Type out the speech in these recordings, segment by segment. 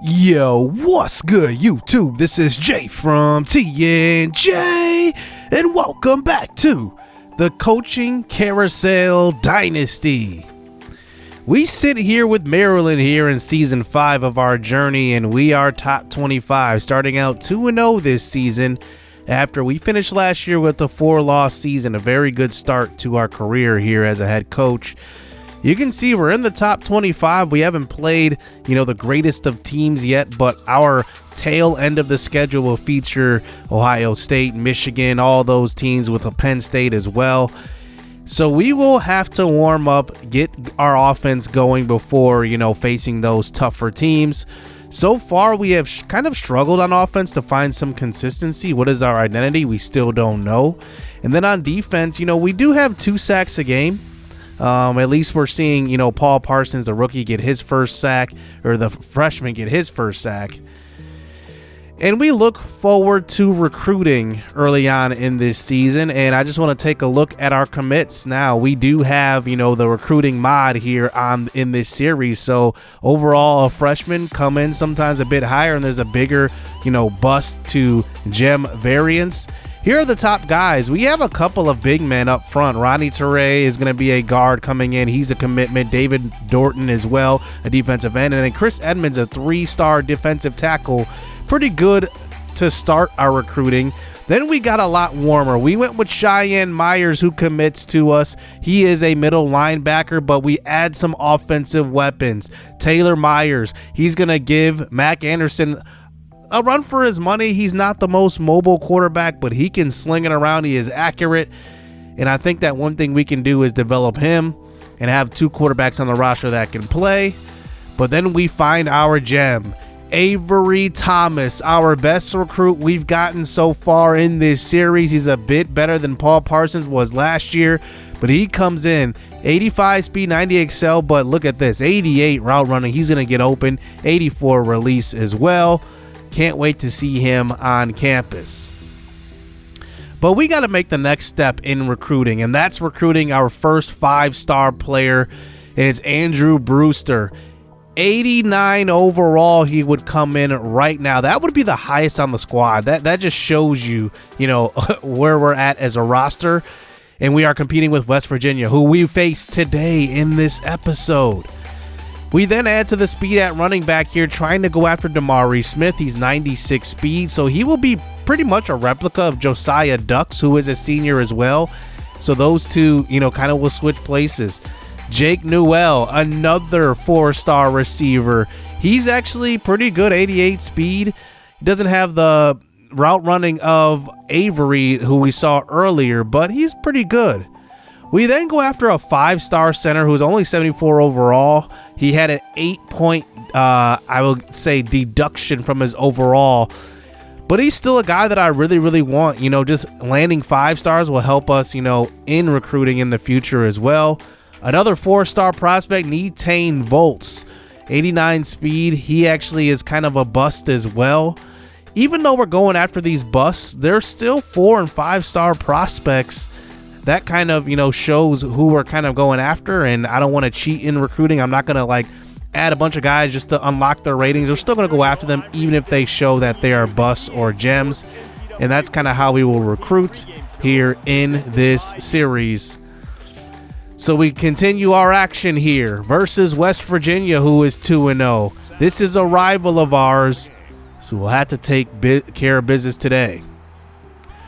Yo, what's good, YouTube? This is Jay from TNJ, and welcome back to the Coaching Carousel Dynasty. We sit here with Maryland here in Season 5 of our journey, and we are top 25, starting out 2-0 this season after we finished last year with a 4-loss season, a very good start to our career here as a head coach. You can see we're in the top 25. We haven't played, the greatest of teams yet, but our tail end of the schedule will feature Ohio State, Michigan, all those teams with a Penn State as well. So we will have to warm up, get our offense going before, facing those tougher teams. So far, we have kind of struggled on offense to find some consistency. What is our identity? We still don't know. And then on defense, we do have 2 sacks a game. At least we're seeing, Paul Parsons, the rookie, get his first sack, or the freshman get his first sack. And we look forward to recruiting early on in this season. And I just want to take a look at our commits now. We do have, the recruiting mod here in this series. So overall, a freshman come in sometimes a bit higher, and there's a bigger, bust to gem variance. Here are the top guys. We have a couple of big men up front. Ronnie Toure is going to be a guard coming in. He's a commitment. David Dorton as well, a defensive end. And then Chris Edmonds, a 3-star defensive tackle. Pretty good to start our recruiting. Then we got a lot warmer. We went with Cheyenne Myers, who commits to us. He is a middle linebacker, but we add some offensive weapons. Taylor Myers, he's going to give Mac Anderson a run for his money. He's not the most mobile quarterback, but he can sling it around. He is accurate. And I think that one thing we can do is develop him and have 2 quarterbacks on the roster that can play. But then we find our gem, Avery Thomas, our best recruit we've gotten so far in this series. He's a bit better than Paul Parsons was last year, but he comes in 85 speed, 90 excel, but look at this, 88 route running. He's going to get open, 84 release as well. Can't wait to see him on campus. But we got to make the next step in recruiting, and that's recruiting our first 5-star player, and it's Andrew Brewster. 89 overall he would come in right now. That would be the highest on the squad. That just shows you, where we're at as a roster, and we are competing with West Virginia, who we face today in this episode. We then add to the speed at running back here, trying to go after Damari Smith. He's 96 speed, so he will be pretty much a replica of Josiah Dux, who is a senior as well. So those two, kind of will switch places. Jake Newell, another 4-star receiver. He's actually pretty good, 88 speed. He doesn't have the route running of Avery, who we saw earlier, but he's pretty good. We then go after a 5-star center who's only 74 overall. He had an 8-point, I would say, deduction from his overall. But he's still a guy that I really, really want. Just landing 5 stars will help us, in recruiting in the future as well. Another 4-star prospect, Netane Volts, 89 speed. He actually is kind of a bust as well. Even though we're going after these busts, there's still 4- and 5-star prospects. That kind of, shows who we're kind of going after, and I don't want to cheat in recruiting. I'm not going to, add a bunch of guys just to unlock their ratings. We're still going to go after them, even if they show that they are busts or gems, and that's kind of how we will recruit here in this series. So we continue our action here versus West Virginia, who is 2-0. This is a rival of ours, so we'll have to take care of business today.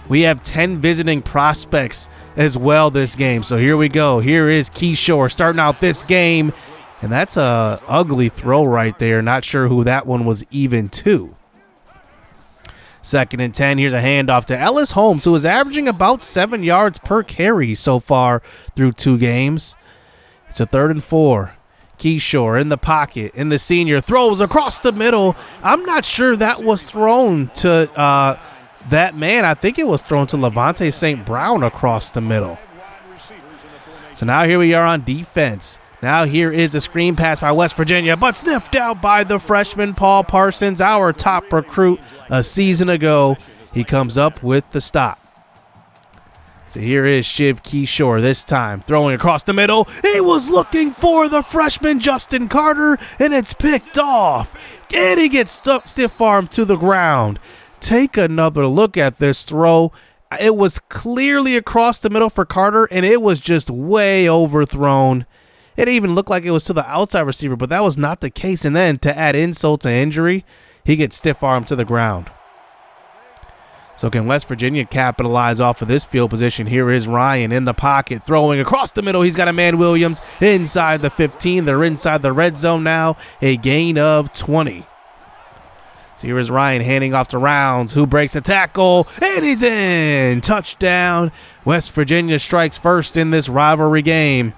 We have 10 visiting prospects as well this game. So here we go. Here is Keyshore starting out this game, and that's a ugly throw right there. Not sure who that one was even to. 2nd and 10. Here's a handoff to Ellis Holmes, who is averaging about 7 yards per carry so far through 2 games. It's a 3rd and 4. Keyshore in the pocket, and the senior throws across the middle. I'm not sure that was thrown to that man. I think it was thrown to Levante St. Brown across the middle. So now here we are on defense. Now here is a screen pass by West Virginia, but sniffed out by the freshman Paul Parsons, our top recruit a season ago. He comes up with the stop. So here is Shiv Kishore this time, throwing across the middle. He was looking for the freshman Justin Carter, and it's picked off. And he gets stuck stiff arm to the ground. Take another look at this throw. It was clearly across the middle for Carter, and it was just way overthrown. It even looked like it was to the outside receiver, but that was not the case. And then to add insult to injury, he gets stiff arm to the ground. So can West Virginia capitalize off of this field position? Here is Ryan in the pocket, throwing across the middle. He's got a man Williams inside the 15. They're inside the red zone now, a gain of 20. So here is Ryan handing off to Rounds, who breaks a tackle, and he's in. Touchdown. West Virginia strikes first in this rivalry game,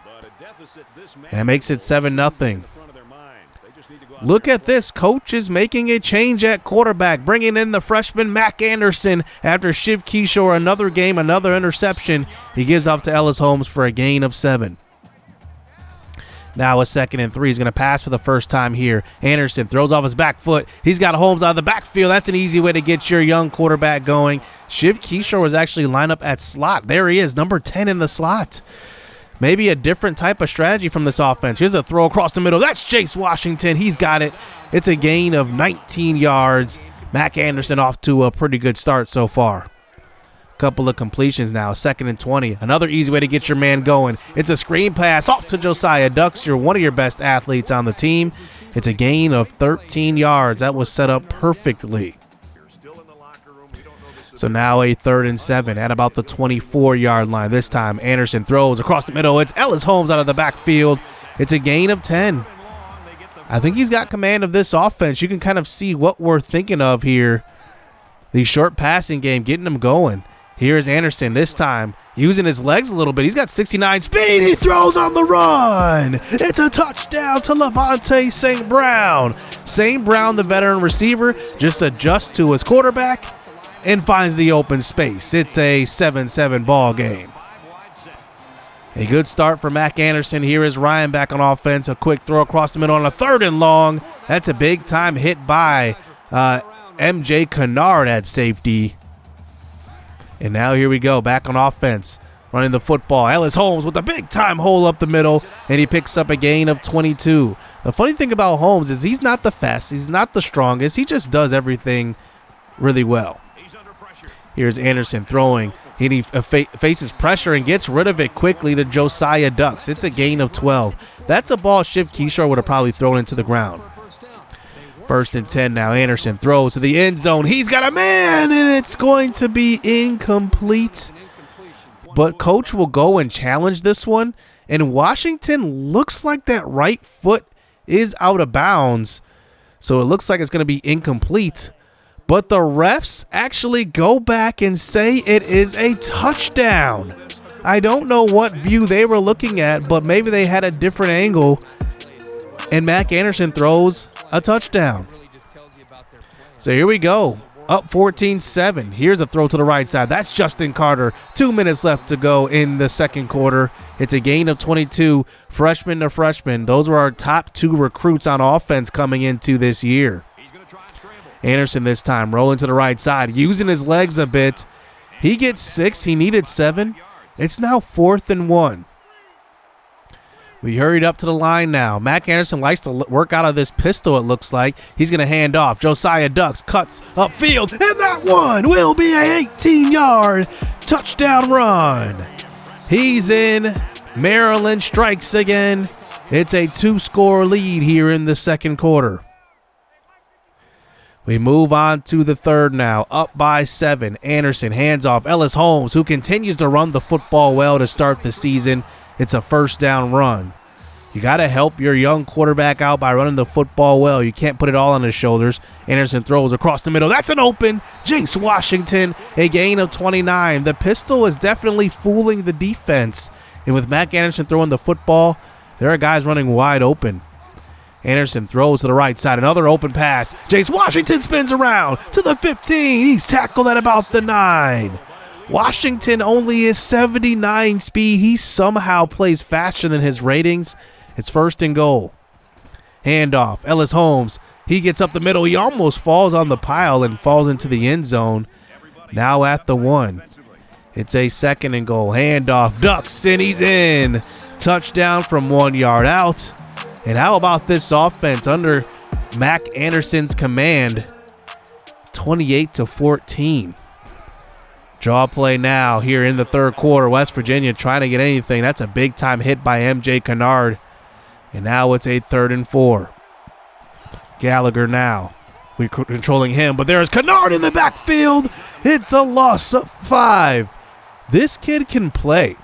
and it makes it 7-0. Look at this. Coach is making a change at quarterback, bringing in the freshman Mac Anderson after Shiv Kishore, another game, another interception. He gives off to Ellis Holmes for a gain of 7. Now a 2nd and 3. He's going to pass for the first time here. Anderson throws off his back foot. He's got Holmes out of the backfield. That's an easy way to get your young quarterback going. Shiv Kishore was actually lined up at slot. There he is, number 10 in the slot. Maybe a different type of strategy from this offense. Here's a throw across the middle. That's Chase Washington. He's got it. It's a gain of 19 yards. Mac Anderson off to a pretty good start so far. Couple of completions now. 2nd and 20. Another easy way to get your man going. It's a screen pass off to Josiah Ducks. You're one of your best athletes on the team. It's a gain of 13 yards. That was set up perfectly. So now a 3rd and 7 at about the 24-yard line. This time Anderson throws across the middle. It's Ellis Holmes out of the backfield. It's a gain of 10. I think he's got command of this offense. You can kind of see what we're thinking of here. The short passing game, getting him going. Here's Anderson this time using his legs a little bit. He's got 69 speed. He throws on the run. It's a touchdown to Levante St. Brown. St. Brown, the veteran receiver, just adjusts to his quarterback and finds the open space. It's a 7-7 ball game. A good start for Mac Anderson. Here is Ryan back on offense. A quick throw across the middle on a 3rd and long. That's a big time hit by MJ Kennard at safety. And now here we go, back on offense, running the football. Ellis Holmes with a big time hole up the middle, and he picks up a gain of 22. The funny thing about Holmes is he's not the fastest, he's not the strongest. He just does everything really well. Here's Anderson throwing. He faces pressure and gets rid of it quickly to Josiah Ducks. It's a gain of 12. That's a ball Shiv Kishore would have probably thrown into the ground. 1st and 10 now. Anderson throws to the end zone. He's got a man, and it's going to be incomplete. But Coach will go and challenge this one, and Washington looks like that right foot is out of bounds. So it looks like it's going to be incomplete. But the refs actually go back and say it is a touchdown. I don't know what view they were looking at, but maybe they had a different angle. And Mac Anderson throws a touchdown. So here we go. Up 14-7. Here's a throw to the right side. That's Justin Carter. 2 minutes left to go in the 2nd quarter. It's a gain of 22. Freshman to freshman. Those were our top 2 recruits on offense coming into this year. Anderson this time rolling to the right side, using his legs a bit. He gets 6. He needed 7. It's now 4th and 1. We hurried up to the line now. Mac Anderson likes to work out of this pistol, it looks like. He's going to hand off. Josiah Ducks cuts upfield, and that one will be a 18-yard touchdown run. He's in. Maryland strikes again. It's a 2-score lead here in the 2nd quarter. We move on to the 3rd now, up by 7. Anderson hands off. Ellis Holmes, who continues to run the football well to start the season. It's a 1st down run. You got to help your young quarterback out by running the football well. You can't put it all on his shoulders. Anderson throws across the middle. That's an open. Chase Washington, a gain of 29. The pistol is definitely fooling the defense. And with Mac Anderson throwing the football, there are guys running wide open. Anderson throws to the right side. Another open pass. Chase Washington spins around to the 15. He's tackled at about the 9. Washington only is 79 speed. He somehow plays faster than his ratings. It's 1st and goal. Handoff. Ellis Holmes. He gets up the middle. He almost falls on the pile and falls into the end zone. Now at the 1. It's a 2nd and goal. Handoff, Ducks, and he's in. Touchdown from 1 yard out. And how about this offense under Mac Anderson's command? 28-14. Draw play now here in the 3rd quarter. West Virginia trying to get anything. That's a big-time hit by M.J. Kennard. And now it's a 3rd and 4. Gallagher now. We're controlling him, but there's Kennard in the backfield. It's a loss of 5. This kid can play.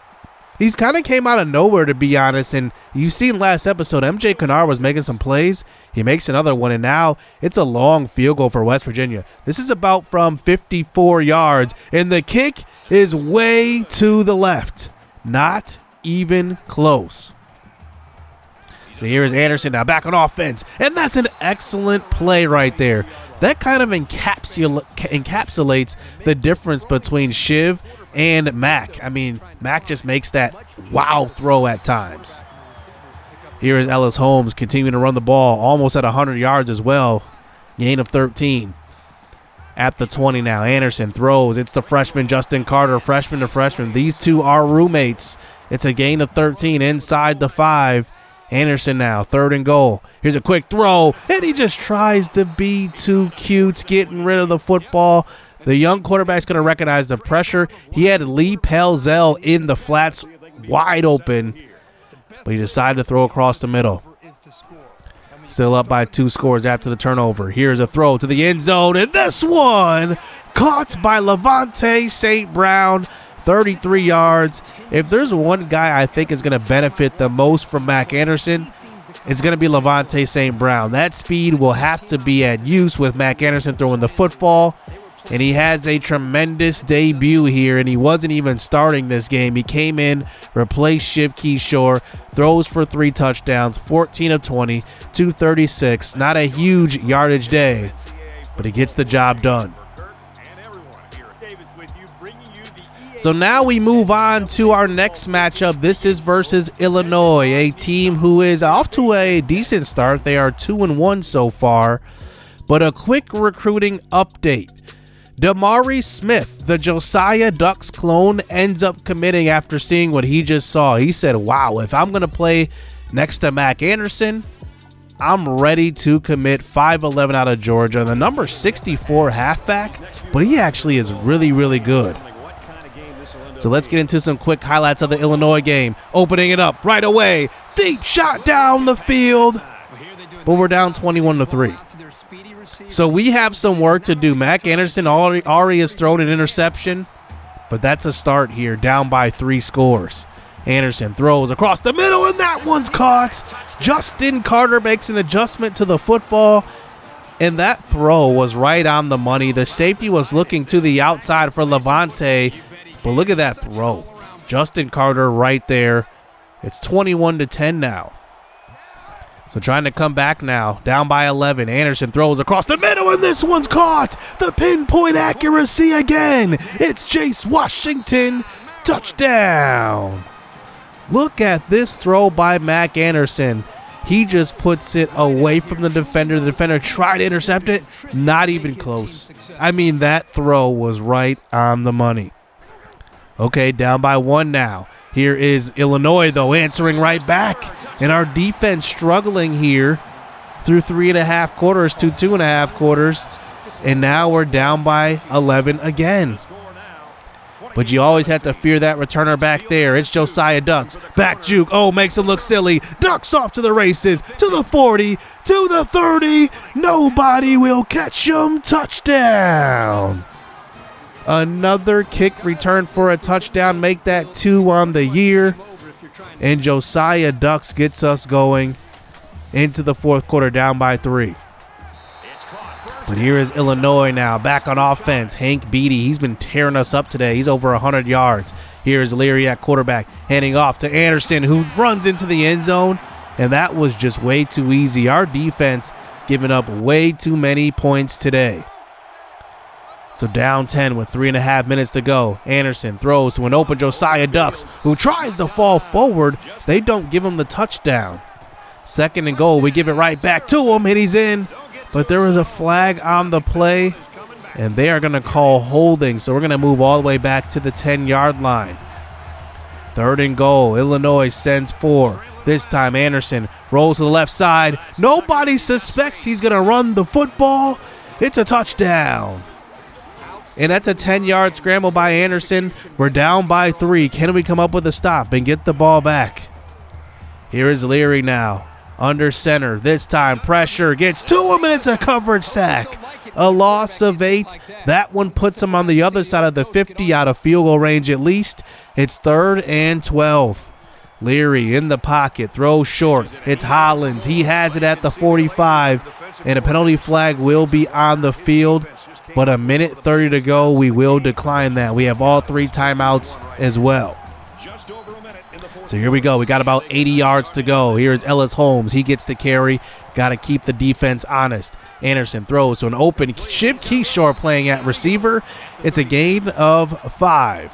He's kind of came out of nowhere, to be honest, and you've seen last episode, M.J. Kennard was making some plays. He makes another one, and now it's a long field goal for West Virginia. This is about from 54 yards, and the kick is way to the left. Not even close. So here's Anderson now back on offense, and that's an excellent play right there. That kind of encapsulates the difference between Shiv and Mac. I mean, Mac just makes that wow throw at times. Here is Ellis Holmes continuing to run the ball, almost at 100 yards as well. Gain of 13. At the 20 now, Anderson throws. It's the freshman Justin Carter, freshman to freshman. These two are roommates. It's a gain of 13 inside the 5. Anderson now, 3rd and goal. Here's a quick throw, and he just tries to be too cute, getting rid of the football. The young quarterback's going to recognize the pressure. He had Lee Pelzel in the flats wide open, but he decided to throw across the middle. Still up by 2 scores after the turnover. Here's a throw to the end zone, and this one caught by Levante St. Brown, 33 yards. If there's one guy I think is going to benefit the most from Mac Anderson, it's going to be Levante St. Brown. That speed will have to be at use with Mac Anderson throwing the football. And he has a tremendous debut here, and he wasn't even starting this game. He came in, replaced Shiv Keyshore, throws for 3 touchdowns, 14 of 20, 236. Not a huge yardage day, but he gets the job done. So now we move on to our next matchup. This is versus Illinois, a team who is off to a decent start. They are 2-1 so far, but a quick recruiting update. Damari Smith, the Josiah Ducks clone, ends up committing after seeing what he just saw. He said, wow, if I'm going to play next to Mac Anderson, I'm ready to commit. 5'11" out of Georgia. The number 64 halfback, but he actually is really, really good. So let's get into some quick highlights of the Illinois game. Opening it up right away. Deep shot down the field, but we're down 21-3. So we have some work to do. Mac Anderson already has thrown an interception, but that's a start here, down by 3 scores. Anderson throws across the middle, and that one's caught. Justin Carter makes an adjustment to the football, and that throw was right on the money. The safety was looking to the outside for Levante, but look at that throw. Justin Carter right there. It's 21-10 now. So trying to come back now, down by 11. Anderson throws across the middle, and this one's caught. The pinpoint accuracy again. It's Jace Washington. Touchdown. Look at this throw by Mac Anderson. He just puts it away from the defender. The defender tried to intercept it. Not even close. I mean, that throw was right on the money. Okay, down by 1 now. Here is Illinois, though, answering right back. And our defense struggling here through 3.5 quarters to 2.5 quarters. And now we're down by 11 again. But you always have to fear that returner back there. It's Josiah Ducks. Back juke. Oh, makes him look silly. Ducks off to the races. To the 40. To the 30. Nobody will catch him. Touchdown. Another kick return for a touchdown. Make that 2 on the year. And Josiah Ducks gets us going into the 4th quarter, down by 3. But here is Illinois now, back on offense. Hank Beatty, he's been tearing us up today. He's over 100 yards. Here's Leary at quarterback, handing off to Anderson, who runs into the end zone. And that was just way too easy. Our defense giving up way too many points today. So down 10 with 3.5 minutes to go. Anderson throws to an open Josiah Ducks, who tries to fall forward. They don't give him the touchdown. 2nd and goal. We give it right back to him, and he's in. But there was a flag on the play, and they are going to call holding. So we're going to move all the way back to the 10-yard line. 3rd and goal. Illinois sends 4. This time Anderson rolls to the left side. Nobody suspects he's going to run the football. It's a touchdown. And that's a 10-yard scramble by Anderson. We're down by 3. Can we come up with a stop and get the ball back? Here is Leary now. Under center. This time pressure gets to him, and it's a coverage sack. A loss of 8. That one puts him on the other side of the 50, out of field goal range at least. It's 3rd and 12. Leary in the pocket, throws short. It's Hollins. He has it at the 45, and a penalty flag will be on the field. But a minute 30 to go, we will decline that. We have all 3 timeouts as well. So here we go. We got about 80 yards to go. Here's Ellis Holmes. He gets the carry. Got to keep the defense honest. Anderson throws to an open Shiv Keyshore playing at receiver. It's a gain of 5.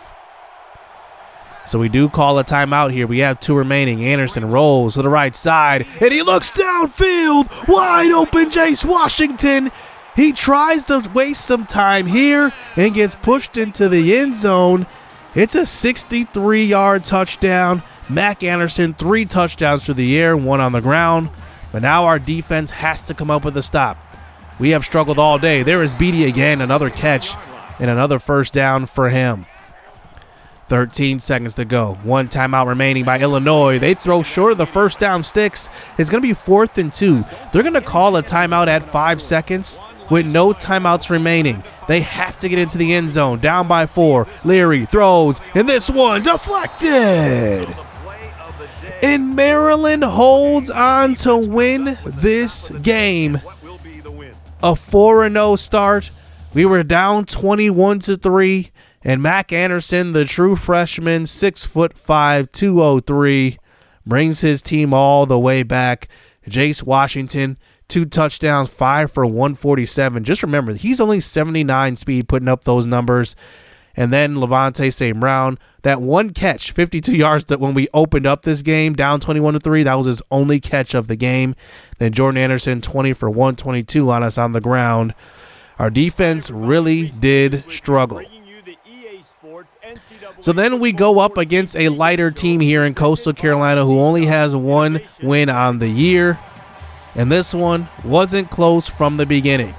So we do call a timeout here. We have 2 remaining. Anderson rolls to the right side, and he looks downfield. Wide open Jace Washington. He tries to waste some time here and gets pushed into the end zone. It's a 63-yard touchdown. Mac Anderson, 3 touchdowns through the air, 1 on the ground. But now our defense has to come up with a stop. We have struggled all day. There is Beatty again, another catch and another first down for him. 13 seconds to go. 1 timeout remaining by Illinois. They throw short of the first down sticks. It's going to be 4th and 2. They're going to call a timeout at 5 seconds with no timeouts remaining. They have to get into the end zone. Down by 4. Leary throws, and this one deflected. And Maryland holds on to win this game. A 4-0 start. We were down 21-3. And Mac Anderson, the true freshman, 6'5", 203, brings his team all the way back. Jace Washington, 2 touchdowns, 5 for 147. Just remember, he's only 79 speed putting up those numbers. And then Levante St. Brown, that 1 catch, 52 yards, that when we opened up this game, down 21-3, that was his only catch of the game. Then Jordan Anderson, 20 for 122 on us on the ground. Our defense really did struggle. So then we go up against a lighter team here in Coastal Carolina who only has 1 win on the year. And this one wasn't close from the beginning.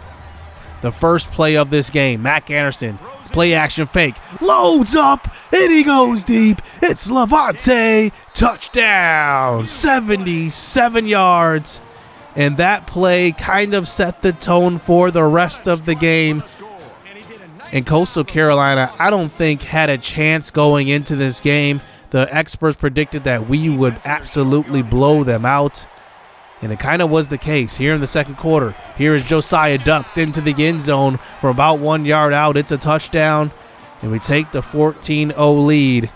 The first play of this game, Mac Anderson, play action fake, loads up, and he goes deep. It's Levante, touchdown, 77 yards. And that play kind of set the tone for the rest of the game. And Coastal Carolina, I don't think, had a chance going into this game. The experts predicted that we would absolutely blow them out. And it kind of was the case here in the second quarter. Here is Josiah Ducks into the end zone from about 1 yard out. It's a touchdown, and we take the 14-0 lead.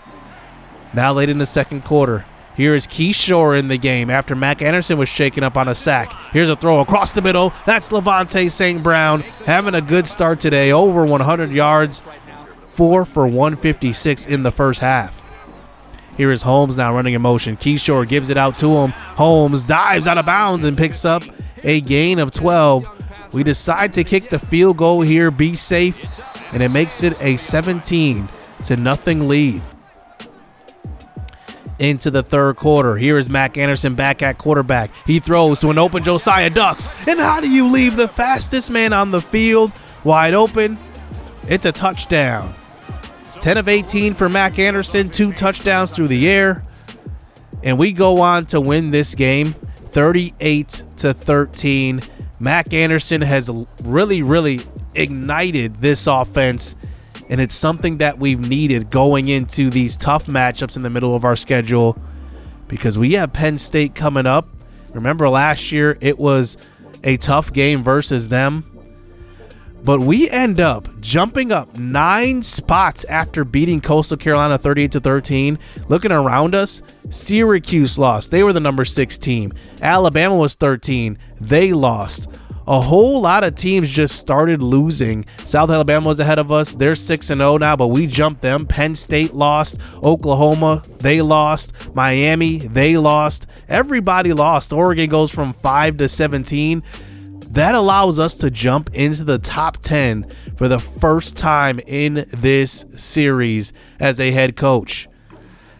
Now late in the second quarter, here is Keyshore in the game after Mac Anderson was shaken up on a sack. Here's a throw across the middle. That's Levante St. Brown having a good start today, over 100 yards, 4 for 156 in the first half. Here is Holmes now running in motion. Keyshore gives it out to him. Holmes dives out of bounds and picks up a gain of 12. We decide to kick the field goal here, be safe, and it makes it a 17-0 lead. Into the third quarter. Here is Mac Anderson back at quarterback. He throws to an open Josiah Ducks. And how do you leave the fastest man on the field wide open? It's a touchdown. 10 of 18 for Mac Anderson, 2 touchdowns through the air. And we go on to win this game 38-13. Mac Anderson has really ignited this offense. And it's something that we've needed going into these tough matchups in the middle of our schedule because we have Penn State coming up. Remember last year it was a tough game versus them. But we end up jumping up 9 spots after beating Coastal Carolina 38-13. Looking around us, Syracuse lost. They were the number 6 team. Alabama was 13. They lost. A whole lot of teams just started losing. South Alabama was ahead of us. They're 6-0 now, but we jumped them. Penn State lost. Oklahoma, they lost. Miami, they lost. Everybody lost. Oregon goes from 5 to 17. That allows us to jump into the top 10 for the first time in this series as a head coach.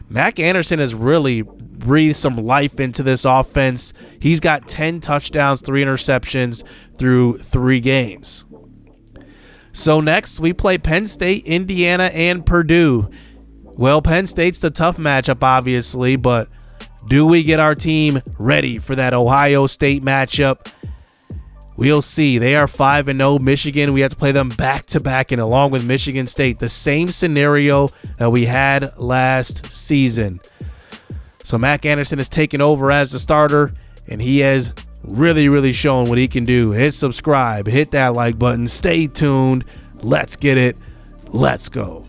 Mac Anderson has really breathed some life into this offense. He's got 10 touchdowns, 3 interceptions through 3 games. So next, we play Penn State, Indiana, and Purdue. Well, Penn State's the tough matchup, obviously, but do we get our team ready for that Ohio State matchup? We'll see. They are 5-0. Michigan, we have to play them back-to-back, and along with Michigan State, the same scenario that we had last season. So Mac Anderson has taken over as the starter, and he has really shown what he can do. Hit subscribe, hit that like button, stay tuned. Let's get it. Let's go.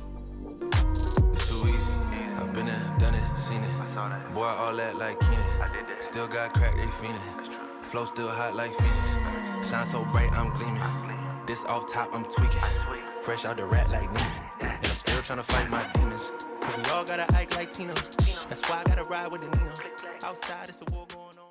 It's too easy. I've been there, done it, seen it. Boy, all that like Keenan. Still got crack, they fiendin'. Flow still hot like Phoenix. Shine so bright, I'm gleaming. This off top, I'm tweaking. Fresh out the rat like Neiman. And I'm still trying to fight my demons. Cause we all gotta act like Tina. That's why I gotta ride with the Nina. Outside, it's a war going on.